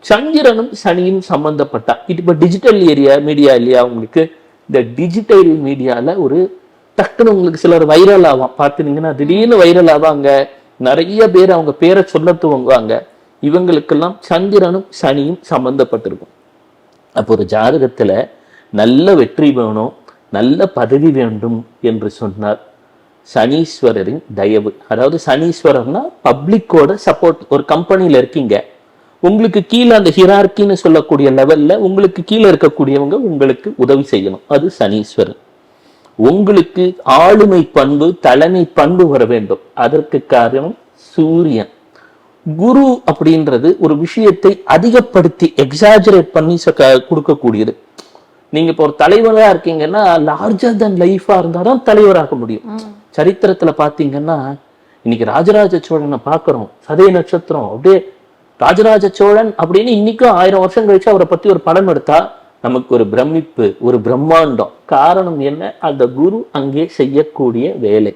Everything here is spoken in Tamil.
சந்திரனும் சனியும் சம்பந்தப்பட்டா இது இப்ப டிஜிட்டல் மீடியா இல்லையா உங்களுக்கு, இந்த டிஜிட்டல் மீடியால ஒரு டக்குன்னு உங்களுக்கு சிலர் வைரல் ஆவான் பார்த்துனீங்கன்னா, திடீர்னு வைரல் ஆவாங்க, நிறைய பேர் அவங்க பேரை சொல்ல துவங்குவாங்க. இவங்களுக்கெல்லாம் சந்திரனும் சனியும் சம்பந்தப்பட்டிருக்கும். அப்போ ஒரு ஜாதகத்துல நல்ல வெற்றி வேணும், நல்ல பதவி வேண்டும் என்று சொன்னார் சனீஸ்வரரின் தயவு. அதாவது சனீஸ்வரர்னா பப்ளிக்கோட சப்போர்ட். ஒரு கம்பெனியில இருக்கீங்க, உங்களுக்கு கீழே அந்த ஹிரார்கின்னு சொல்லக்கூடிய லெவல்ல உங்களுக்கு கீழே இருக்கக்கூடியவங்க உங்களுக்கு உதவி செய்யணும், அது சனீஸ்வரன். உங்களுக்கு ஆளுமை பண்பு தலைமை பண்பு வர வேண்டும், அதற்கு காரணம் சூரியன். குரு அப்படின்றது ஒரு விஷயத்தை அதிகப்படுத்தி எக்ஸாஜரேட் பண்ணி கொடுக்கக்கூடியது. நீங்க இப்போ ஒரு தலைவரா இருக்கீங்கன்னா லார்ஜர் தன் லைஃபா இருந்தாதான் தலைவராக முடியும். சரித்திரத்துல பாத்தீங்கன்னா இன்னைக்கு ராஜராஜ சோழனை பாக்குறோம், சதய நட்சத்திரம், அப்படியே ராஜராஜ சோழன் அப்படின்னு இன்னைக்கும் 1000 வருஷம் கழிச்சு அவரை பத்தி ஒரு படம் எடுத்தா நமக்கு ஒரு பிரமிப்பு, ஒரு பிரம்மாண்டம். காரணம் என்ன? அந்த குரு அங்கே செய்யக்கூடிய வேலை.